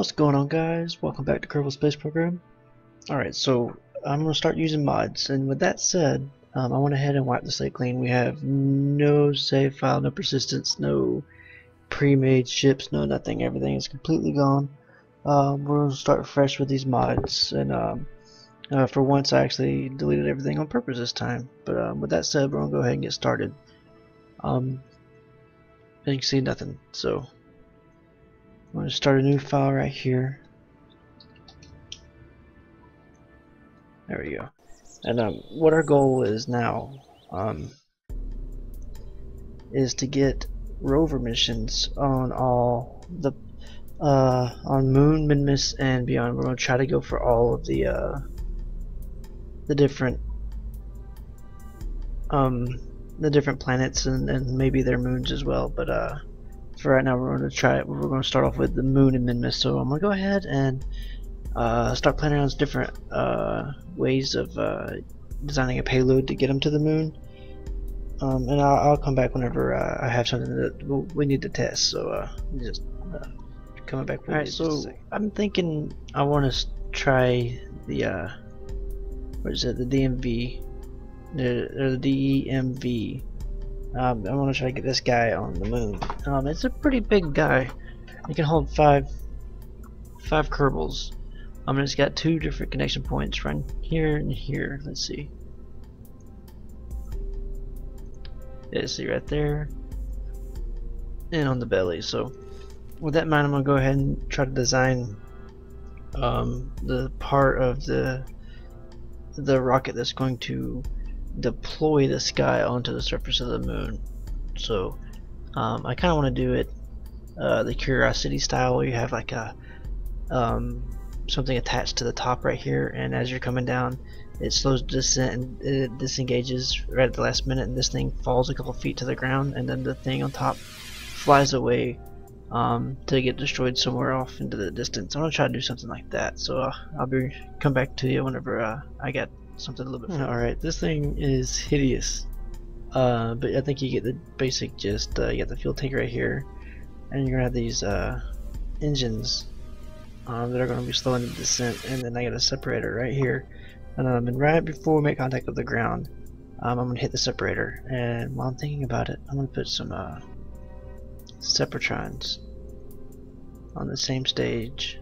What's going on, guys? Welcome back to Kerbal Space Program. Alright, so I'm going to start using mods, and with that said, I went ahead and wiped the slate clean. We have no save file, no persistence, no pre-made ships, no nothing. Everything is completely gone. We're going to start fresh with these mods, and for once I actually deleted everything on purpose this time. But with that said, we're going to go ahead and get started. As you can see, nothing. So I'm going to start a new file right here. There we go. And what our goal is now is to get rover missions on all the on Moon, Minmus, and beyond. We're going to try to go for all of the different planets and maybe their moons as well. But for right now, we're going to try it. We're going to start off with the Moon and Minmus. So I'm going to go ahead and start planning on different ways of designing a payload to get them to the moon, and I'll come back whenever I have something that we need to test. So just coming back. Alright, so I'm thinking I want to try the what is it? The DMV, or the DEMV. I want to try to get this guy on the moon. It's a pretty big guy. It can hold five Kerbals. It's got two different connection points right here and here. Let's see. Yeah, see right there, and on the belly. So with that in mind, I'm gonna go ahead and try to design the part of the rocket that's going to deploy this guy onto the surface of the moon. So I kind of want to do it the Curiosity style, where you have like a something attached to the top right here, and as you're coming down, it slows descent and it disengages right at the last minute, and this thing falls a couple feet to the ground, and then the thing on top flies away to get destroyed somewhere off into the distance. I'm gonna try to do something like that. So I'll come back to you whenever I get something a little bit. Alright, this thing is hideous, but I think you get the basic gist. You got the fuel tank right here, and you're gonna have these engines that are going to be slowing the descent, and then I got a separator right here, and right before we make contact with the ground, I'm going to hit the separator. And while I'm thinking about it, I'm going to put some separatrons on the same stage.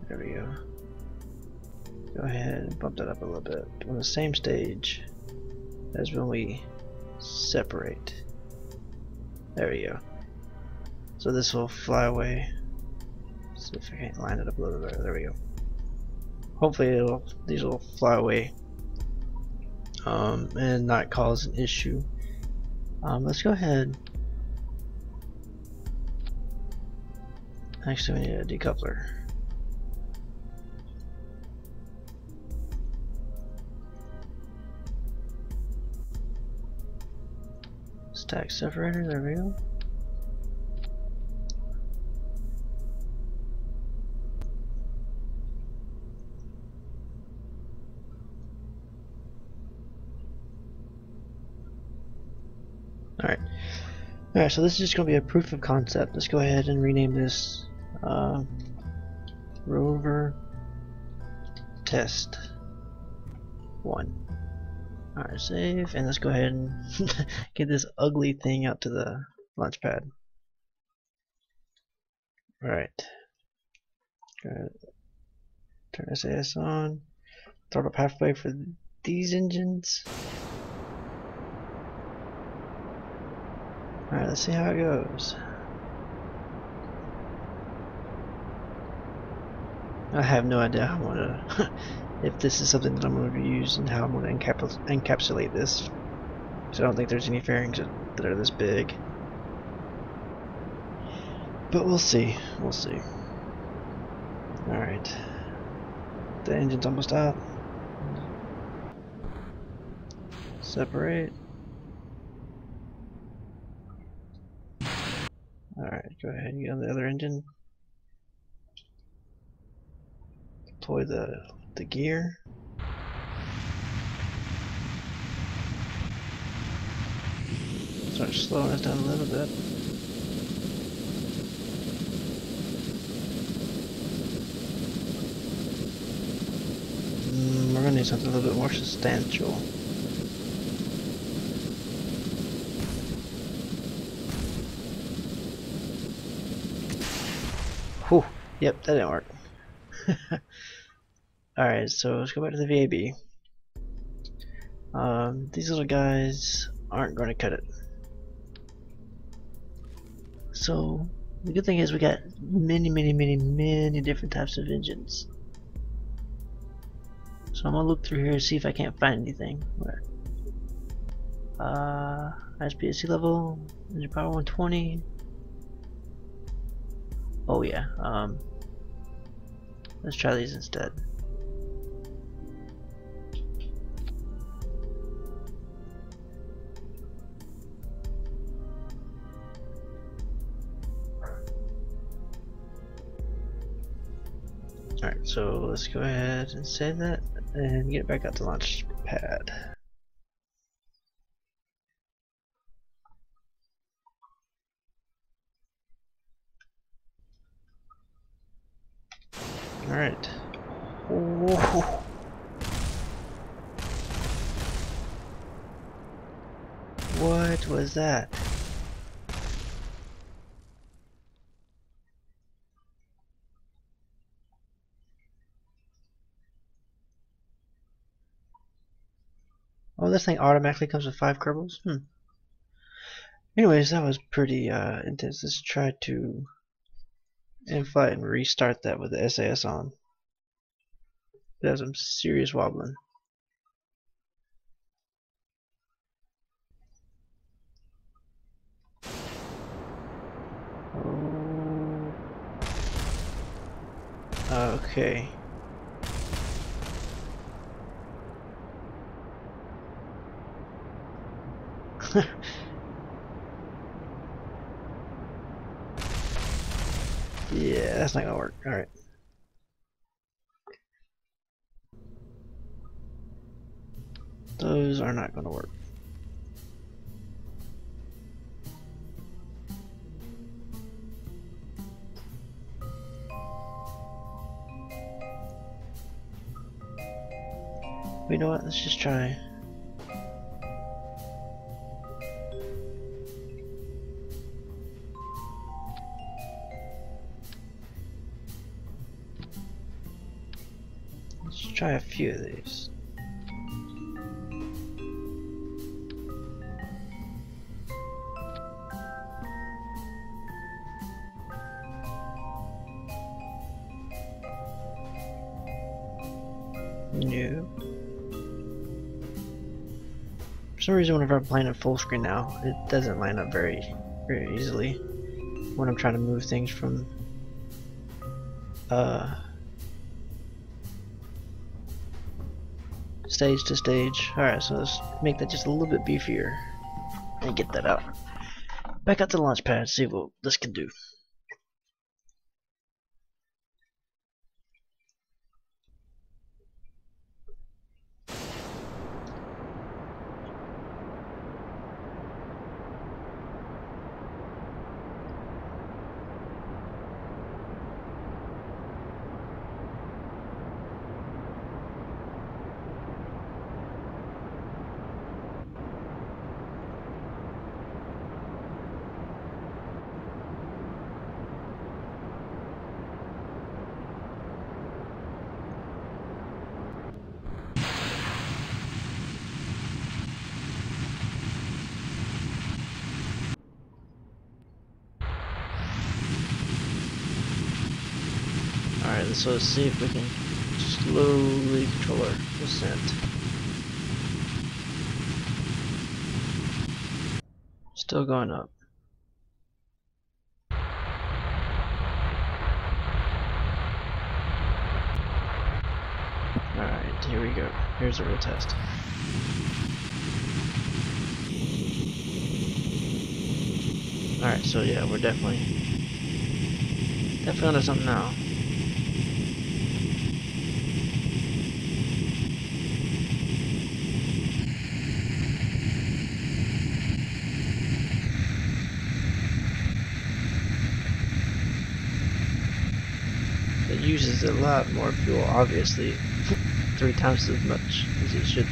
There we go. Go ahead and bump that up a little bit. On the same stage as when we separate. There we go. So this will fly away. See if I can't line it up a little bit better. There we go. Hopefully these will fly away and not cause an issue. Let's go ahead. Actually, we need a decoupler. Stack separator, there we go. Alright, so this is just going to be a proof of concept. Let's go ahead and rename this Rover Test 1. Alright, save, and let's go ahead and get this ugly thing out to the launch pad. Alright. Turn SAS on. Start up halfway for these engines. Alright, let's see how it goes. I have no idea how I'm gonna if this is something that I'm going to use and how I'm going to encapsulate this. So I don't think there's any fairings that are this big. But we'll see. We'll see. Alright. The engine's almost out. Separate. Alright, go ahead and get on the other engine. Deploy the gear. Start slowing us down a little bit. need something a little bit more substantial. Whew. Yep, that didn't work. Alright, so let's go back to the VAB. These little guys aren't going to cut it. So the good thing is we got many different types of engines. So I'm gonna look through here and see if I can't find anything. ISP at sea level, engine power 120. Oh yeah. Let's try these instead. Alright, so let's go ahead and save that and get back out to launch pad. Alright. What was that? Oh, this thing automatically comes with 5 Kerbals? Anyways, that was pretty intense. Let's try to in-flight and restart that with the SAS on. It has some serious wobbling. Okay. Yeah, that's not gonna work. Alright. Those are not gonna work. You know what? Let's just try. Let's try a few of these. No. For some reason, whenever I'm playing at full screen now, it doesn't line up very easily when I'm trying to move things from stage to stage. Alright, so let's make that just a little bit beefier and get that out. Back out to the launch pad, see what this can do. Alright, so let's see if we can slowly control our descent. Still going up. Alright, here we go. Here's a real test. Alright, so yeah, we're definitely onto something now. It uses a lot more fuel, obviously. 3 times as much as it should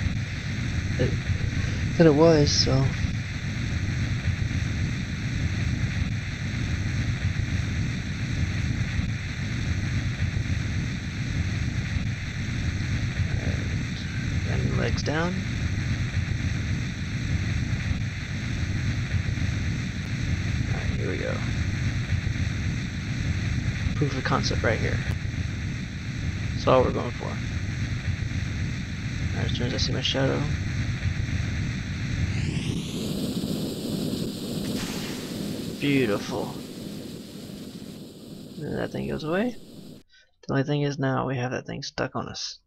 than it was, so alright. Landing legs down. Alright, here we go. Proof of concept right here. That's all we're going for. Alright, as soon as I see my shadow. Beautiful. And that thing goes away. The only thing is now we have that thing stuck on us.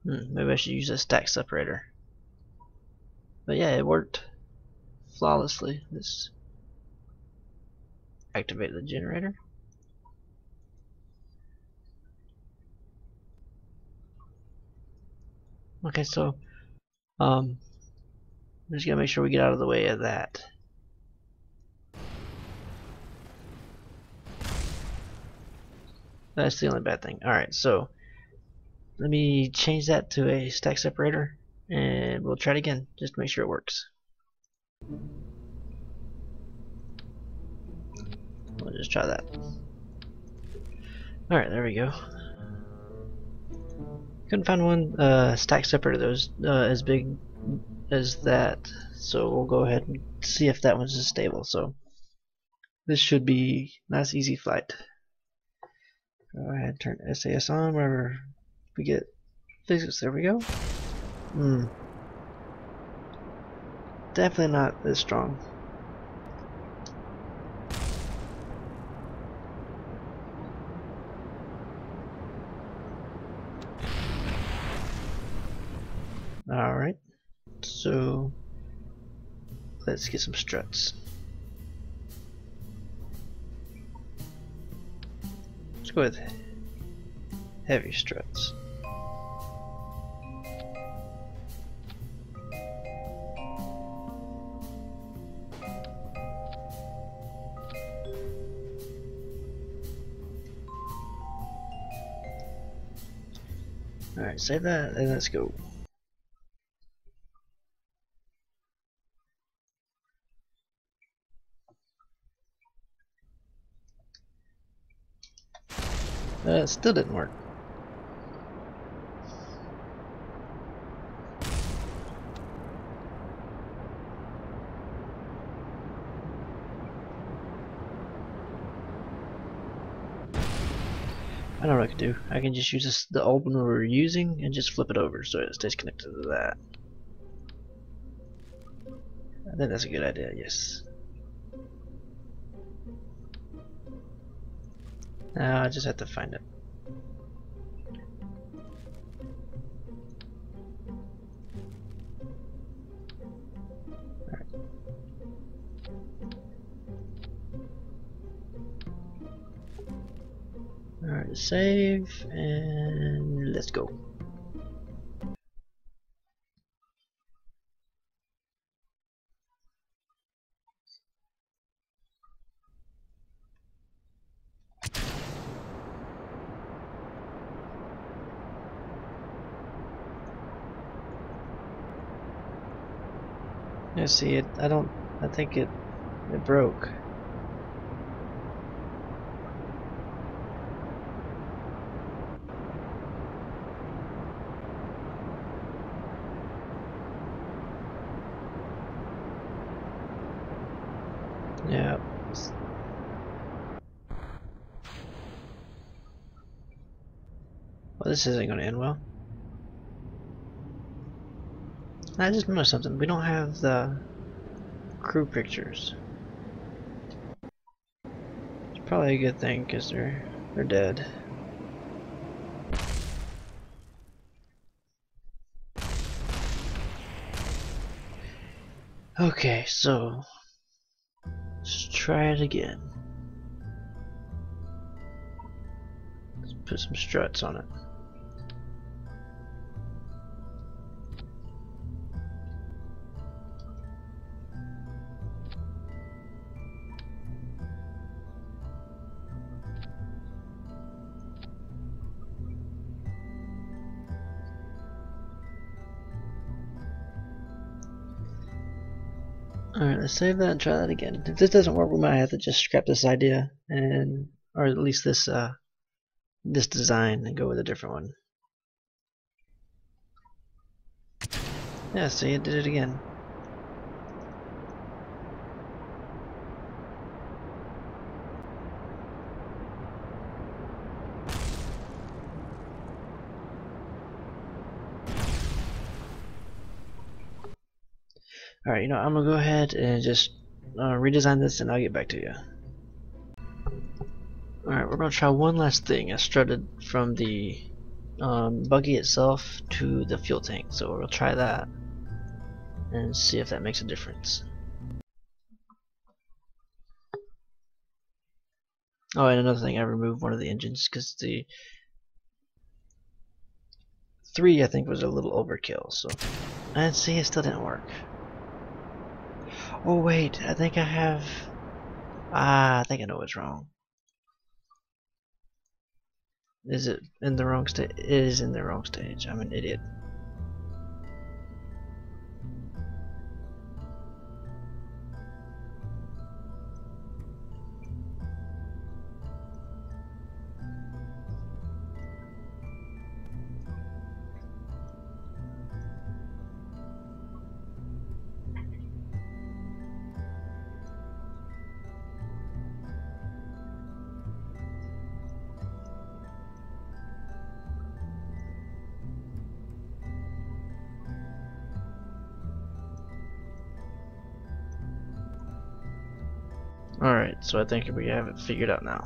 Maybe I should use a stack separator. But yeah, it worked flawlessly. Let's activate the generator. Okay, so I'm just gonna make sure we get out of the way of that. That's the only bad thing. Alright, so let me change that to a stack separator and we'll try it again just to make sure it works. We'll just try that. Alright, there we go. Couldn't find one stack separator that was as big as that, so we'll go ahead and see if that one's as stable. So this should be a nice easy flight. Go ahead and turn SAS on wherever we get physics. There we go. Definitely not as strong. Alright, so let's get some struts. Let's go with heavy struts. Alright, save that and let's go. It still didn't work. I don't know what I can do. I can just use the old one we were using and just flip it over so it stays connected to that. I think that's a good idea, yes. Now I just have to find it. Alright, save and let's go. Yeah, see it. I think it broke. Yeah. Well, this isn't going to end well. I just noticed something. We don't have the crew pictures. It's probably a good thing because they're dead. Okay, so let's try it again. Let's put some struts on it. Alright, let's save that and try that again. If this doesn't work, we might have to just scrap this idea and, or at least this this design, and go with a different one. Yeah, see, it did it again. Alright, you know, I'm gonna go ahead and just redesign this and I'll get back to you. Alright, we're gonna try one last thing. I strutted from the buggy itself to the fuel tank, so we'll try that and see if that makes a difference. Oh, and another thing, I removed one of the engines because the 3 I think was a little overkill, so. And see, it still didn't work. Oh wait, I think I have... I think I know what's wrong. Is it in the wrong stage? It is in the wrong stage. I'm an idiot. Alright, so I think we have it figured out now.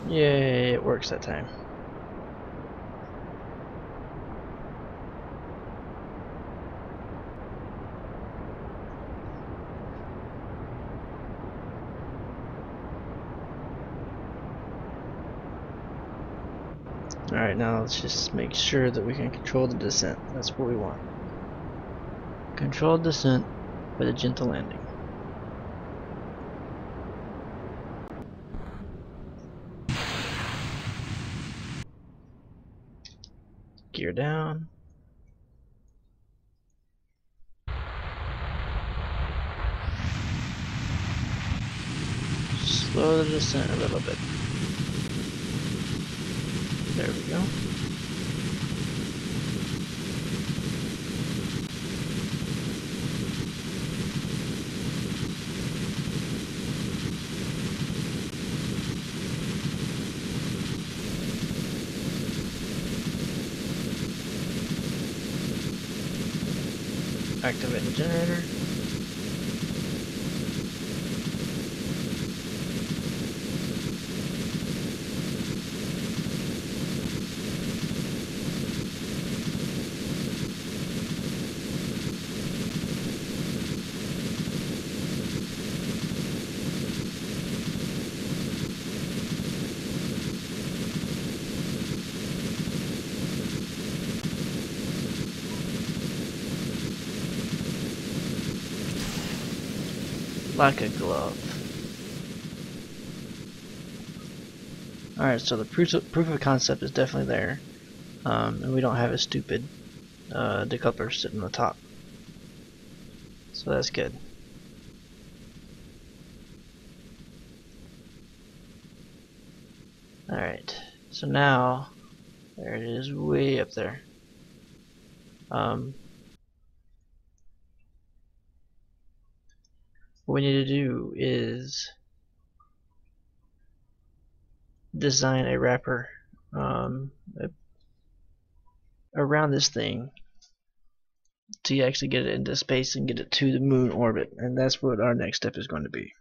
Yay, it works that time. Alright, now let's just make sure that we can control the descent. That's what we want. Controlled descent with a gentle landing. Gear down. Slow the descent a little bit. There we go. Activate the generator. Like a glove. Alright, so the proof of concept is definitely there. And we don't have a stupid decoupler sitting on the top. So that's good. Alright, so now, there it is, way up there. What we need to do is design a wrapper around this thing to actually get it into space and get it to the moon orbit, and that's what our next step is going to be.